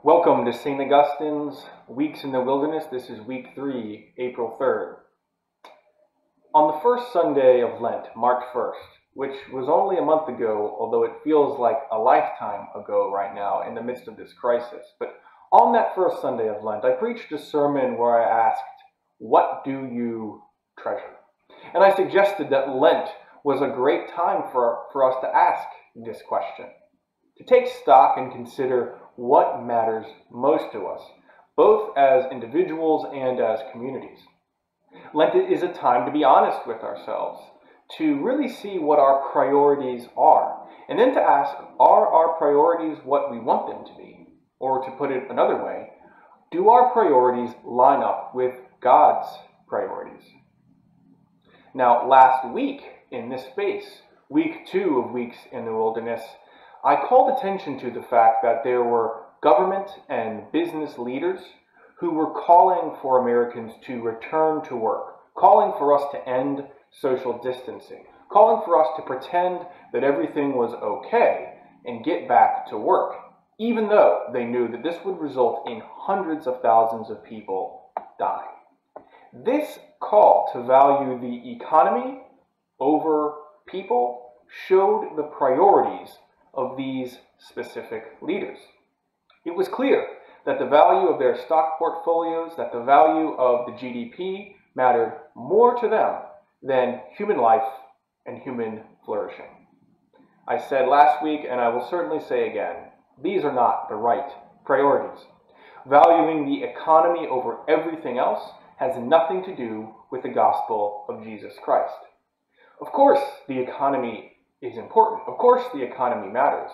Welcome to St. Augustine's Weeks in the Wilderness. This is week 3, April 3rd. On the first Sunday of Lent, March 1st, which was only a month ago, although it feels like a lifetime ago right now in the midst of this crisis, but on that first Sunday of Lent, I preached a sermon where I asked, "What do you treasure?" And I suggested that Lent was a great time for us to ask this question, to take stock and consider what matters most to us, both as individuals and as communities. Lent is a time to be honest with ourselves, to really see what our priorities are, and then to ask, are our priorities what we want them to be? Or to put it another way, do our priorities line up with God's priorities? Now, last week in this space, week 2 of Weeks in the Wilderness, I called attention to the fact that there were government and business leaders who were calling for Americans to return to work, calling for us to end social distancing, calling for us to pretend that everything was okay and get back to work, even though they knew that this would result in hundreds of thousands of people dying. This call to value the economy over people showed the priorities of these specific leaders. It was clear that the value of their stock portfolios, that the value of the GDP mattered more to them than human life and human flourishing. I said last week, and I will certainly say again, these are not the right priorities. Valuing the economy over everything else has nothing to do with the gospel of Jesus Christ. Of course, the economy is important. Of course, the economy matters.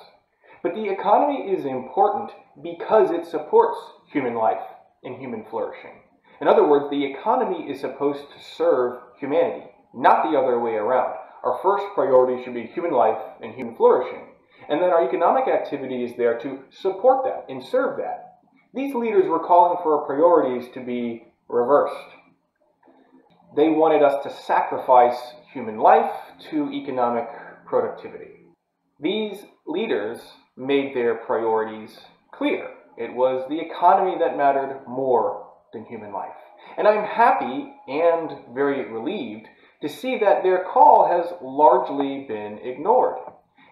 But the economy is important because it supports human life and human flourishing. In other words, the economy is supposed to serve humanity, not the other way around. Our first priority should be human life and human flourishing. And then our economic activity is there to support that and serve that. These leaders were calling for our priorities to be reversed. They wanted us to sacrifice human life to economic productivity. These leaders made their priorities clear. It was the economy that mattered more than human life. And I'm happy and very relieved to see that their call has largely been ignored.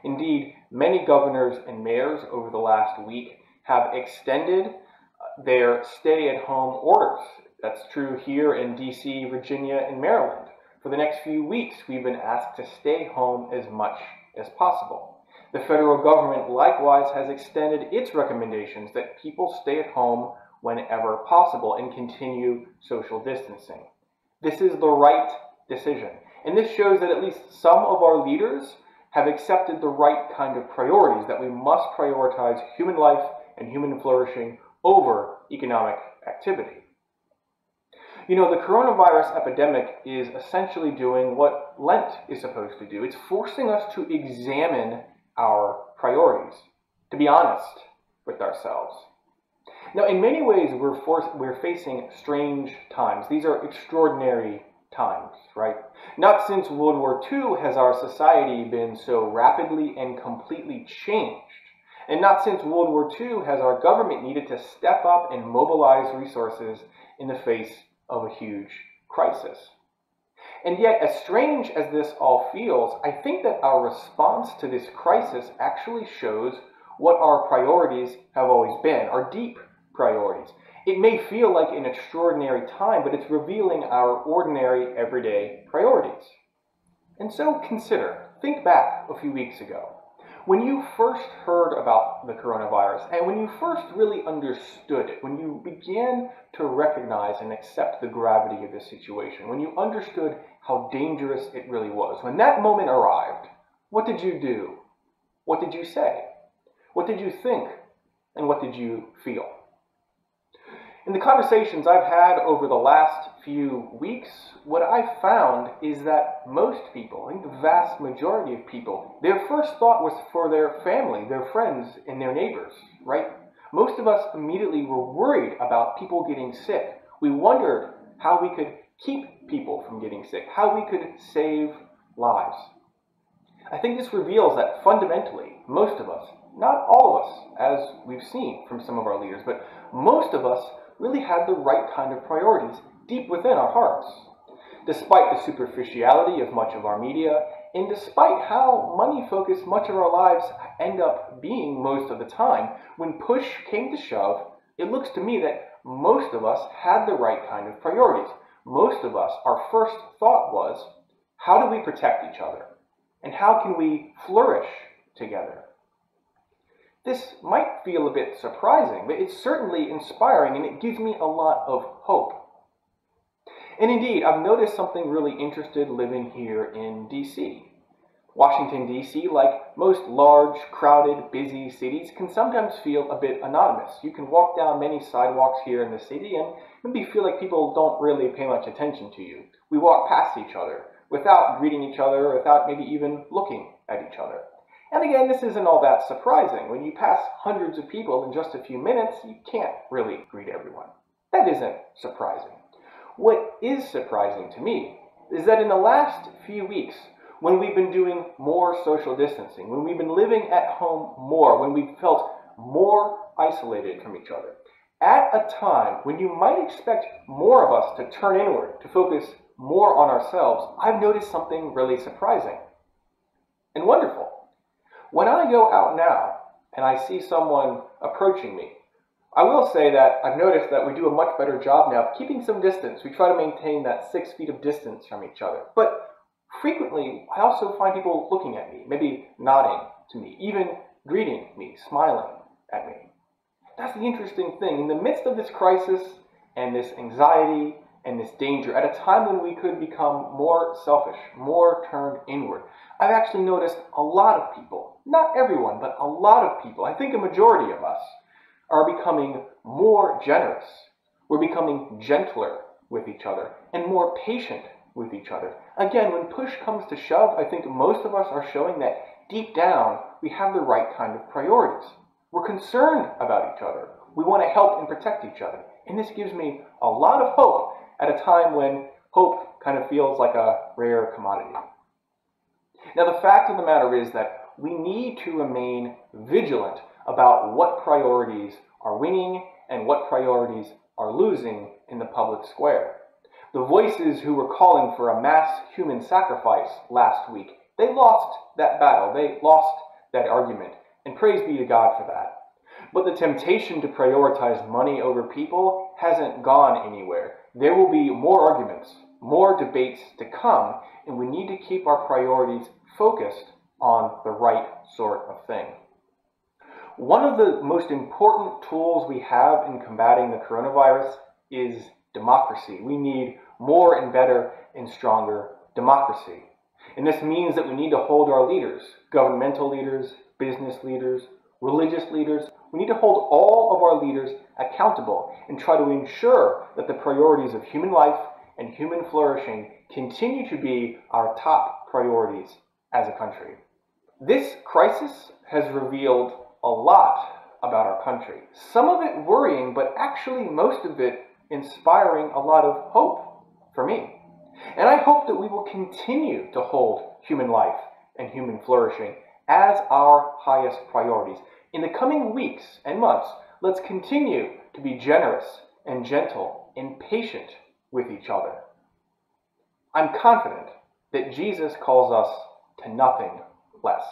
Indeed, many governors and mayors over the last week have extended their stay-at-home orders. That's true here in DC, Virginia, and Maryland. For the next few weeks, we've been asked to stay home as much as possible. The federal government likewise has extended its recommendations that people stay at home whenever possible and continue social distancing. This is the right decision, and this shows that at least some of our leaders have accepted the right kind of priorities, that we must prioritize human life and human flourishing over economic activity. You know, the coronavirus epidemic is essentially doing what Lent is supposed to do. It's forcing us to examine our priorities, to be honest with ourselves. Now, in many ways, we're facing strange times. These are extraordinary times, right? Not since World War II has our society been so rapidly and completely changed. And not since World War II has our government needed to step up and mobilize resources in the face of a huge crisis. And yet, as strange as this all feels, I think that our response to this crisis actually shows what our priorities have always been, our deep priorities. It may feel like an extraordinary time, but it's revealing our ordinary, everyday priorities. And so consider, think back a few weeks ago. When you first heard about the coronavirus, and when you first really understood it, when you began to recognize and accept the gravity of the situation, when you understood how dangerous it really was, when that moment arrived, what did you do? What did you say? What did you think? And what did you feel? In the conversations I've had over the last few weeks, what I've found is that most people, I think the vast majority of people, their first thought was for their family, their friends, and their neighbors, right? Most of us immediately were worried about people getting sick. We wondered how we could keep people from getting sick, how we could save lives. I think this reveals that fundamentally, most of us not all of us, as we've seen from some of our leaders, but most of us really had the right kind of priorities deep within our hearts. Despite the superficiality of much of our media, and despite how money-focused much of our lives end up being most of the time, when push came to shove, it looks to me that most of us had the right kind of priorities. Most of us, our first thought was, how do we protect each other? And how can we flourish together? This might feel a bit surprising, but it's certainly inspiring, and it gives me a lot of hope. And indeed, I've noticed something really interesting living here in D.C. Washington, D.C., like most large, crowded, busy cities, can sometimes feel a bit anonymous. You can walk down many sidewalks here in the city and maybe feel like people don't really pay much attention to you. We walk past each other without greeting each other, without maybe even looking at each other. And again, this isn't all that surprising. When you pass hundreds of people in just a few minutes, you can't really greet everyone. That isn't surprising. What is surprising to me is that in the last few weeks, when we've been doing more social distancing, when we've been living at home more, when we've felt more isolated from each other, at a time when you might expect more of us to turn inward, to focus more on ourselves, I've noticed something really surprising and wonderful. When I go out now and I see someone approaching me, I will say that I've noticed that we do a much better job now of keeping some distance. We try to maintain that 6 feet of distance from each other. But frequently, I also find people looking at me, maybe nodding to me, even greeting me, smiling at me. That's the interesting thing. In the midst of this crisis and this anxiety and this danger, at a time when we could become more selfish, more turned inward, I've actually noticed a lot of people, not everyone, but a lot of people, I think a majority of us, are becoming more generous. We're becoming gentler with each other and more patient with each other. Again, when push comes to shove, I think most of us are showing that deep down we have the right kind of priorities. We're concerned about each other. We want to help and protect each other. And this gives me a lot of hope at a time when hope kind of feels like a rare commodity. Now, the fact of the matter is that we need to remain vigilant about what priorities are winning and what priorities are losing in the public square. The voices who were calling for a mass human sacrifice last week, they lost that battle, they lost that argument, and praise be to God for that. But the temptation to prioritize money over people hasn't gone anywhere. There will be more arguments, more debates to come, and we need to keep our priorities focused on the right sort of thing. One of the most important tools we have in combating the coronavirus is democracy. We need more and better and stronger democracy. And this means that we need to hold our leaders, governmental leaders, business leaders, religious leaders. We need to hold all of our leaders accountable and try to ensure that the priorities of human life and human flourishing continue to be our top priorities as a country. This crisis has revealed a lot about our country. Some of it worrying, but actually most of it inspiring a lot of hope for me. And I hope that we will continue to hold human life and human flourishing as our highest priorities. In the coming weeks and months, let's continue to be generous and gentle and patient with each other. I'm confident that Jesus calls us to nothing less.